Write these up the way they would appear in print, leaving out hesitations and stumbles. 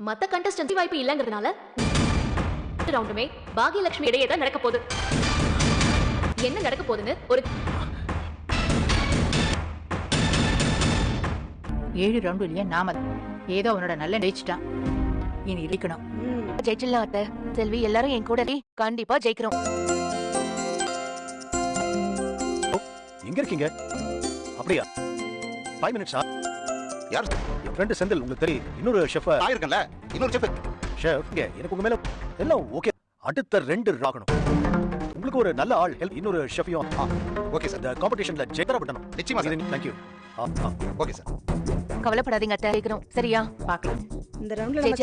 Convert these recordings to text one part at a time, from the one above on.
மத்த கண்டஸ்டன்ட் வாய்ப்பு இல்லங்கிறதுனால ரவுண்டுமே பாகியலட்சுமி இடையே தான் நடக்க போகுது. என்ன நடக்க போகுதுன்னு ஒரு 7 ரவுண்டு இல்லையா நாம ஏதோ அவனோட நல்ல ஜெயிச்சிட்டான். இனி இருக்கணும். ஜெயிச்சிடலாம் அத்தை. செல்வி எல்லாரும் என் கூட கண்டிப்பா ஜெயிக்கிறோம். எங்க இருக்கீங்க? அப்படியா 5 மினிட்ஸா? யார்? என் ஃப்ரெண்ட் செந்தில், உங்களுக்கு தெரியும். இன்னொரு ஷெஃப் ஆயிருக்கல. இன்னொரு ஷெஃப் எனக்கு உங்க மேல எல்லாம் ஓகே. அடுத்த 2 ஆகணும். உங்களுக்கு ஒரு நல்ல ஆள் ஹெல்ப். இன்னொரு ஷெஃபையும் ஓகே சார். இந்த காம்படிஷன்ல ஜெயித்தர விடணும். நிச்சயமா sir. Thank you. Okay sir. கவலைப்படாதீங்க அத்தை, ஜெயிக்கிறோம். சரியா? பார்க்கலாம். இந்த ரவுண்ட்ல நம்ம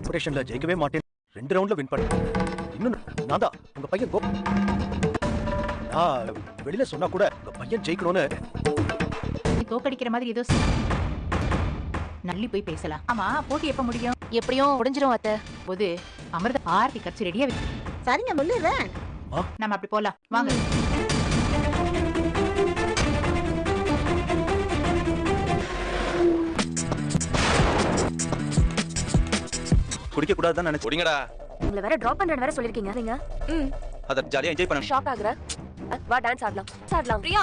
காம்படிஷன்ல ஜெயிக்கவே மாட்டேன். 2 ரவுண்ட்ல வின் பண்ணேன். இன்னும் நான் தான் உங்க பையன் வெளியில சொன்னா கூட உங்க பையன் ஜெயிக்கணும்னு. நீ தோக்கடிக்கிற மாதிரி ஏதோ நல்லி போய் பேசலாம். ஆமா, போட்டி எப்ப முடியும்? எப்படியும் முடிஞ்சிரும் அத்தை. போது அமிர்த ஆர்த்தி கட்சி ரெடியா. சரிங்க முள்ளுறேன். நம்ம அப்படி போலாம் வாங்க. குடிக்க கூடாதுன்னு நினைச்சு குடிங்கடா. உங்களை வேற டிராப் பண்றேன்னு வேற சொல்லிருக்கீங்க நீங்க. அத ஜாலியா என்ஜாய் பண்ணு. ஷாக் ஆகுற? வா டான்ஸ் ஆடலாம். பிரியா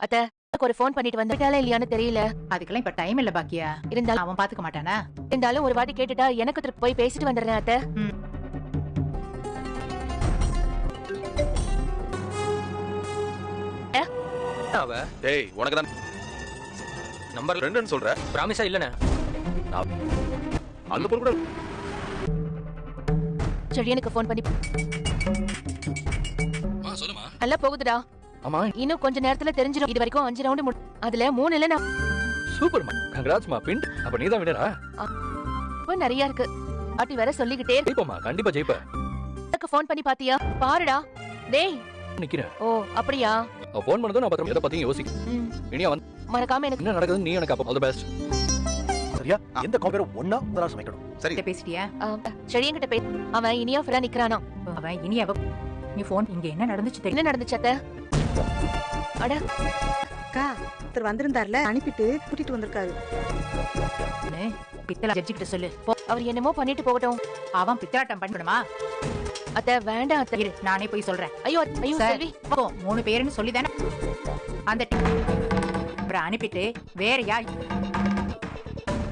அத்தை, ஒரு ஃபோன் பண்ணிட்டு வந்துட்டாலே இல்லையான்னு தெரியல. அதுக்கெல்லாம் இப்ப டைம் இல்ல பாக்கியா. இருந்தாலும் அவன் பாத்துக்க மாட்டானா? இருந்தாலும் ஒரு வாட்டி கேட்டுட்டா எனக்கு திருப்பி போய் பேசிட்டு வந்துடுறேன் அத்தை. டேய், உனக்கு தான் நம்பர் 2ன்னு சொல்ற. பிராமிஸா இல்லனே. அந்த பொண்ணு கூட செடியனுக்கு ஃபோன் பண்ணி சொல்லுமா. நல்லா போகுதுடா. ஆமா, இன்னும் கொஞ்ச நேரத்துல தெரிஞ்சிரும். இது வரைக்கும் 5 ரவுண்டு அதுல 3 இல்ல. நான் சூப்பர்மா. கங்க்ராட்ஸ் மா. பின் அப்ப நீ தான் வினரா? இப்ப நிறைய இருக்கு. பாட்டி வேற சொல்லிக்கிட்டே இருக்கு. ஜெயிப்பமா, கண்டிப்பா ஜெயிப்ப. எனக்கு ஃபோன் பண்ணி பாத்தியா? பாருடா. டேய் நிக்கிறேன். ஓ அப்படியா? அவ ஃபோன் பண்ணதும் நான் பத்திரம் எதை பத்தியும் யோசிக்க. இனியா வந்து மறக்காம எனக்கு என்ன நடக்குது நீ எனக்கு அப்ப ஆல் தி பெஸ்ட். சரியா? எந்த காம்பேரும் ஒண்ணா முதல்ல சமைக்கணும். சரி. பேசிட்டியா? செடியன்கிட்ட போய் அவன் இனியா ஃப்ரெண்டா நிக்கறானா. அவன் இனியாவ நீ ஃபோன் இங்க என்ன நடந்துச்சு தெரியும்? என்ன நடந்துச்சு அத்தை? அட அக்கா ஒருத்தர் வந்திருந்தார்ல, அனுப்பிட்டு கூட்டிட்டு வந்திருக்காரு. பித்தளா ஜட்ஜி கிட்ட சொல்லு. அவர் என்னமோ பண்ணிட்டு போகட்டும். அவன் பித்தலாட்டம் பண்ணணுமா? அத்தை வேண்டாம் அத்தை. இரு, நானே போய் சொல்றேன். ஐயோ ஐயோ சார், செல்வி. 3 பேருன்னு சொல்லிதானே அந்த அப்புறம் அனுப்பிட்டு வேற யார்?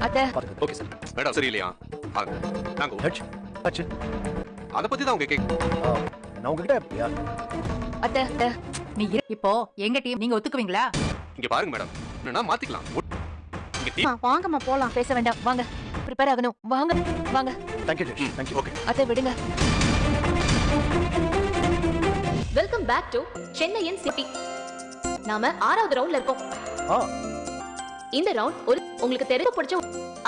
அத்தை ஓகே சார். மேடம் சரியில்லையா? நாங்க ஜட்ஜ் அச்சு அத பத்தி தான் உங்க கேக்க. நான் உங்ககிட்ட அத்தை நீ இப்போ எங்க டீம் நீங்க ஒத்துக்குவீங்களா? இங்க பாருங்க மேடம், என்னன்னா மாத்திக்கலாம். இங்க டீம் வாங்கம்மா போலாம். பேச வேண்டாம், வாங்க. ப்ரிப்பேர் ஆகணும், வாங்க வாங்க. Thank you judge. Thank you. Okay அத்தை விடுங்க. வெல்கம் பேக் டு சென்னையின் சிட்டி. நாம 6வது ரவுண்ட்ல இருக்கோம். இந்த ரவுண்ட் ஒரு உங்களுக்கு தெரிஞ்ச பிடிச்ச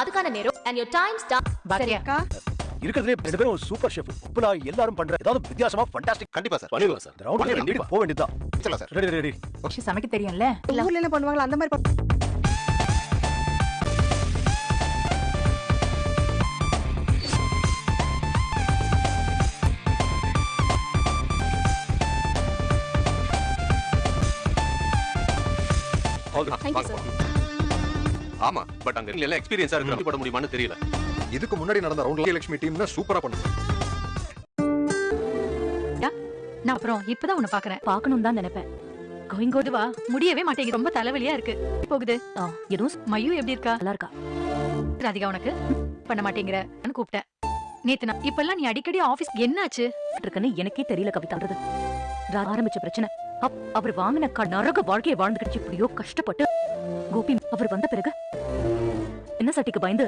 அதுக்கான நேரம் and your time start. பாக்கியா அக்கா இருக்கிறதுலே 2 பேரும் சூப்பர் ஷெஃப். உப்புலா எல்லாரும் பண்ற ஏதாவது வித்தியாசமா ஃபண்டாஸ்டிக். கண்டிப்பா சார். பண்ணிடலாம் சார். இந்த ரவுண்ட்ல கண்டிப்பா போக வேண்டியதா. சரி சார். Ready ready. சமைக்க தெரியும்ல? ஊர்ல என்ன பண்ணுவாங்களா அந்த மாதிரி ஆமா, பட் அங்க எல்லாம் எக்ஸ்பீரியன்ஸா இருக்கு. போட முடியுமான்னு தெரியல. இதுக்கு முன்னாடி நடந்த ரவுண்ட்ல லட்சுமி டீம்னா சூப்பரா பண்ணுது. நான் அப்புறம் இப்பதான் உன்னை பாக்குறேன். பாக்கணும் தான் நினைப்பேன். கோயிங்கோதுவா முடியவே மாட்டேங்குது. ரொம்ப தலைவலியா இருக்கு. போகுது. எதுவும் மயூ எப்படி இருக்கா? நல்லா இருக்கா? ராதிகா உனக்கு பண்ண மாட்டேங்கிற கூப்பிட்டேன். நேத்து நான் இப்பெல்லாம் நீ அடிக்கடி ஆபீஸ் என்னாச்சு இருக்குன்னு எனக்கே தெரியல கவிதான்றது. ஆரம்பிச்ச பிரச்சனை அவர் வாங்கின நரக வாழ்க்கையை வாழ்ந்துக்கிட்டு இப்படியோ கஷ்டப்பட்டு கோபி அவர் வந்த பிறகு என்ன சட்டிக்கு பயந்து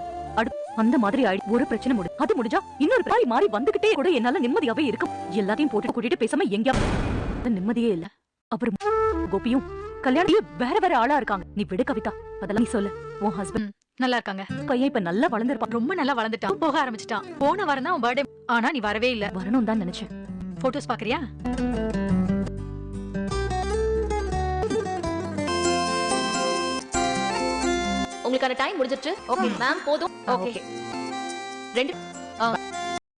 அந்த மாதிரி ஒரு பிரச்சனை அது முடிஞ்சா இன்னொரு மாறி மாறி வந்துகிட்டே கூட என்னால நிம்மதியாவே இருக்கும். எல்லாத்தையும் போட்டு கூட்டிட்டு பேசாம எங்கேயாவது நிம்மதியே இல்ல. அப்புறம் கோபியும் கல்யாணம் வேற வேற ஆளா இருக்காங்க. நீ விடு கவிதா, அதெல்லாம் நீ சொல்லு. உன் ஹஸ்பண்ட் நல்லா இருக்காங்க. பையன் இப்ப நல்லா வளர்ந்துருப்பான். ரொம்ப நல்லா வளர்ந்துட்டான். போக ஆரம்பிச்சிட்டான். போன வாரம் தான் உன் பர்த்டே. ஆனா நீ வரவே இல்ல. வரணும் தான் நினைச்சேன். போட்டோஸ் பாக்குறியா? உங்களுக்கான டைம் முடிஞ்சிருச்சு. ஓகே மேம், போதும். ஓகே 2